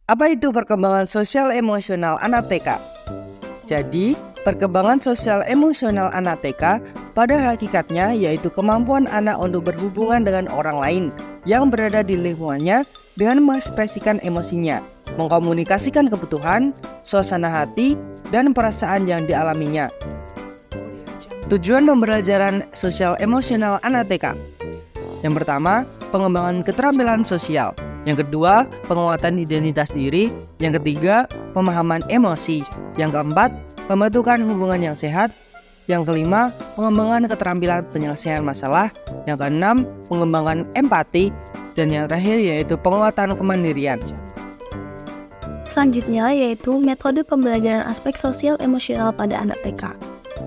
Apa itu perkembangan sosial emosional anak TK? Jadi, perkembangan sosial emosional anak TK pada hakikatnya yaitu kemampuan anak untuk berhubungan dengan orang lain yang berada di lingkungannya dengan mengekspresikan emosinya, mengkomunikasikan kebutuhan, suasana hati, dan perasaan yang dialaminya. Tujuan pembelajaran sosial emosional anak TK. Yang pertama, pengembangan keterampilan sosial. Yang kedua, penguatan identitas diri. Yang ketiga, pemahaman emosi. Yang keempat, pembentukan hubungan yang sehat. Yang kelima, pengembangan keterampilan penyelesaian masalah. Yang keenam, pengembangan empati. Dan yang terakhir yaitu penguatan kemandirian. Selanjutnya yaitu metode pembelajaran aspek sosial emosional pada anak TK.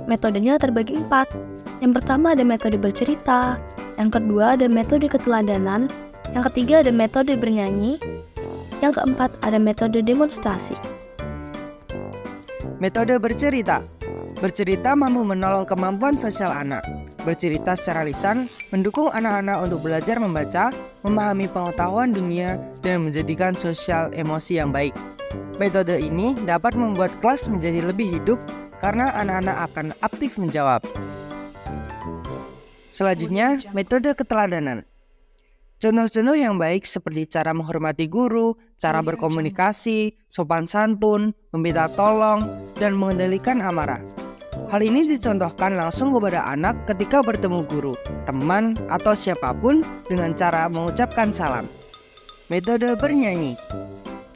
Metodenya terbagi 4. Yang pertama ada metode bercerita. Yang kedua ada metode keteladanan. Yang ketiga ada metode bernyanyi. Yang keempat ada metode demonstrasi. Metode bercerita. Bercerita mampu menolong kemampuan sosial anak. Bercerita secara lisan mendukung anak-anak untuk belajar membaca, memahami pengetahuan dunia, dan menjadikan sosial emosi yang baik. Metode ini dapat membuat kelas menjadi lebih hidup karena anak-anak akan aktif menjawab. Selanjutnya, metode keteladanan. Contoh-contoh yang baik seperti cara menghormati guru, cara berkomunikasi, sopan santun, meminta tolong, dan mengendalikan amarah. Hal ini dicontohkan langsung kepada anak ketika bertemu guru, teman, atau siapapun dengan cara mengucapkan salam. Metode bernyanyi.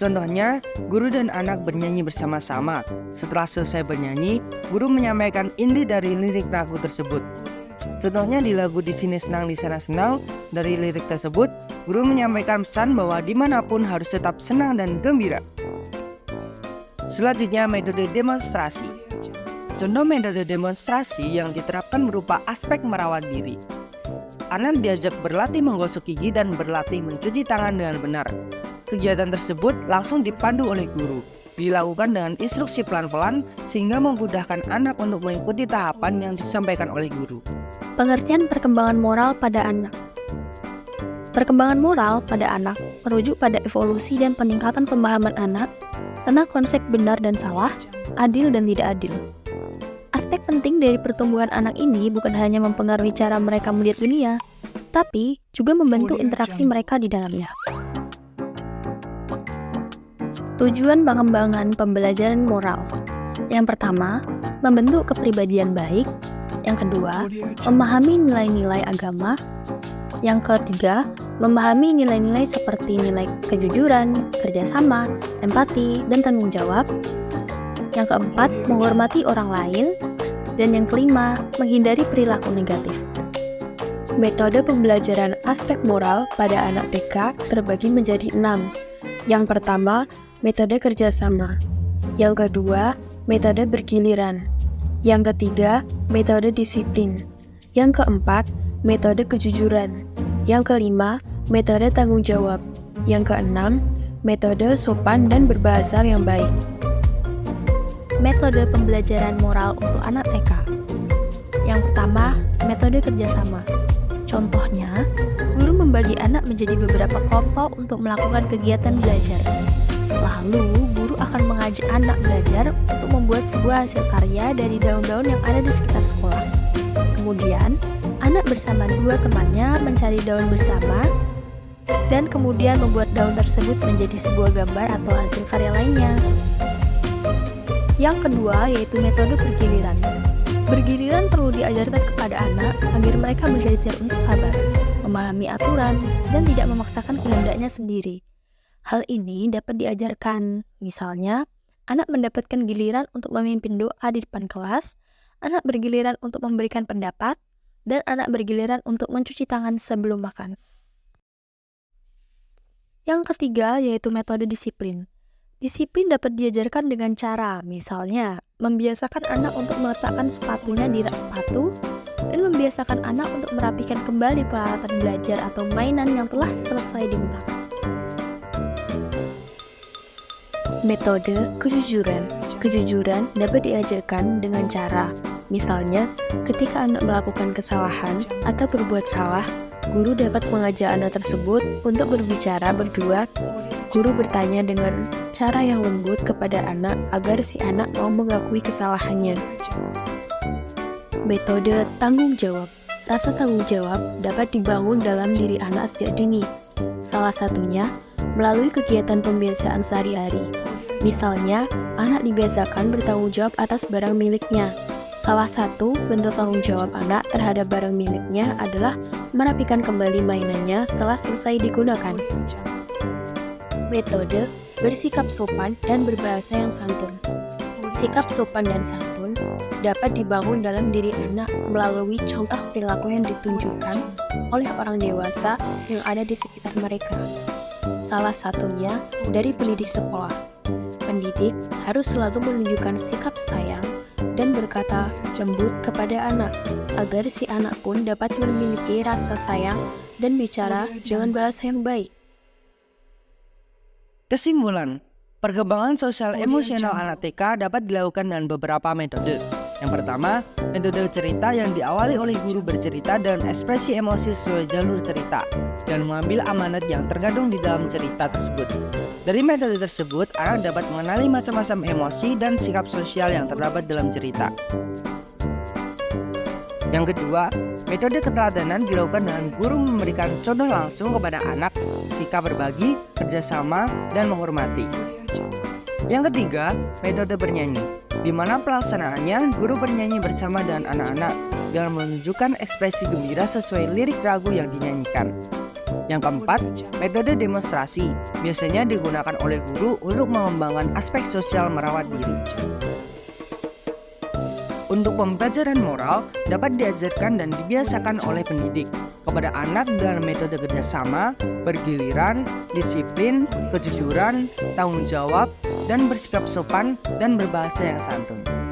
Contohnya, guru dan anak bernyanyi bersama-sama. Setelah selesai bernyanyi, guru menyampaikan inti dari lirik lagu tersebut. Contohnya di lagu Di Sini Senang Di Sana Senang, dari lirik tersebut, guru menyampaikan pesan bahwa dimanapun harus tetap senang dan gembira. Selanjutnya metode demonstrasi. Contoh metode demonstrasi yang diterapkan berupa aspek merawat diri. Anak diajak berlatih menggosok gigi dan berlatih mencuci tangan dengan benar. Kegiatan tersebut langsung dipandu oleh guru. Dilakukan dengan instruksi pelan-pelan sehingga memudahkan anak untuk mengikuti tahapan yang disampaikan oleh guru. Pengertian perkembangan moral pada anak. Perkembangan moral pada anak merujuk pada evolusi dan peningkatan pemahaman anak tentang konsep benar dan salah, adil dan tidak adil. Aspek penting dari pertumbuhan anak ini bukan hanya mempengaruhi cara mereka melihat dunia, tapi juga membentuk interaksi mereka di dalamnya. Tujuan pengembangan pembelajaran moral. Yang pertama, membentuk kepribadian baik. Yang kedua, memahami nilai-nilai agama. Yang ketiga, memahami nilai-nilai seperti nilai kejujuran, kerjasama, empati, dan tanggung jawab. Yang keempat, menghormati orang lain. Dan yang kelima, menghindari perilaku negatif. Metode pembelajaran aspek moral pada anak TK terbagi menjadi 6. Yang pertama, metode kerjasama. Yang kedua, metode bergiliran. Yang ketiga, metode disiplin. Yang keempat, metode kejujuran. Yang kelima, metode tanggung jawab. Yang keenam, metode sopan dan berbahasa yang baik. Metode pembelajaran moral untuk anak TK. Yang pertama, metode kerjasama. Contohnya, guru membagi anak menjadi beberapa kelompok untuk melakukan kegiatan belajar. Lalu, guru akan mengajak anak belajar untuk membuat sebuah hasil karya dari daun-daun yang ada di sekitar sekolah. Kemudian, anak bersama dua temannya mencari daun bersama, dan kemudian membuat daun tersebut menjadi sebuah gambar atau hasil karya lainnya. Yang kedua, yaitu metode bergiliran. Bergiliran perlu diajarkan kepada anak agar mereka belajar untuk sabar, memahami aturan, dan tidak memaksakan kehendaknya sendiri. Hal ini dapat diajarkan, misalnya, anak mendapatkan giliran untuk memimpin doa di depan kelas, anak bergiliran untuk memberikan pendapat, dan anak bergiliran untuk mencuci tangan sebelum makan. Yang ketiga, yaitu metode disiplin. Disiplin dapat diajarkan dengan cara, misalnya, membiasakan anak untuk meletakkan sepatunya di rak sepatu, dan membiasakan anak untuk merapikan kembali peralatan belajar atau mainan yang telah selesai digunakan. Metode kejujuran. Kejujuran dapat diajarkan dengan cara, misalnya, ketika anak melakukan kesalahan atau berbuat salah, guru dapat mengajak anak tersebut untuk berbicara berdua Guru bertanya dengan cara yang lembut kepada anak agar si anak mau mengakui kesalahannya. Metode tanggung jawab. Rasa tanggung jawab dapat dibangun dalam diri anak sejak dini. Salah satunya melalui kegiatan pembiasaan sehari-hari. Misalnya, anak dibiasakan bertanggung jawab atas barang miliknya. Salah satu bentuk tanggung jawab anak terhadap barang miliknya adalah merapikan kembali mainannya setelah selesai digunakan. Metode bersikap sopan dan berbahasa yang santun. Sikap sopan dan santun dapat dibangun dalam diri anak melalui contoh perilaku yang ditunjukkan oleh orang dewasa yang ada di sekitar mereka. Salah satunya dari pendidik sekolah. Pendidik harus selalu menunjukkan sikap sayang dan berkata lembut kepada anak, agar si anak pun dapat memiliki rasa sayang dan bicara dengan bahasa yang baik. Kesimpulan, perkembangan sosial emosional anak TK dapat dilakukan dengan beberapa metode. Yang pertama, metode cerita yang diawali oleh guru bercerita dan ekspresi emosi sesuai jalur cerita, dan mengambil amanat yang terkandung di dalam cerita tersebut. Dari metode tersebut, anak dapat mengenali macam-macam emosi dan sikap sosial yang terdapat dalam cerita. Yang kedua, metode keteladanan dilakukan dengan guru memberikan contoh langsung kepada anak, sikap berbagi, kerjasama, dan menghormati. Yang ketiga, metode bernyanyi, di mana pelaksanaannya guru bernyanyi bersama dengan anak-anak dengan menunjukkan ekspresi gembira sesuai lirik lagu yang dinyanyikan. Yang keempat, metode demonstrasi, biasanya digunakan oleh guru untuk mengembangkan aspek sosial merawat diri. Untuk pembelajaran moral dapat diajarkan dan dibiasakan oleh pendidik kepada anak dengan metode kerjasama, bergiliran, disiplin, kejujuran, tanggung jawab, dan bersikap sopan dan berbahasa yang santun.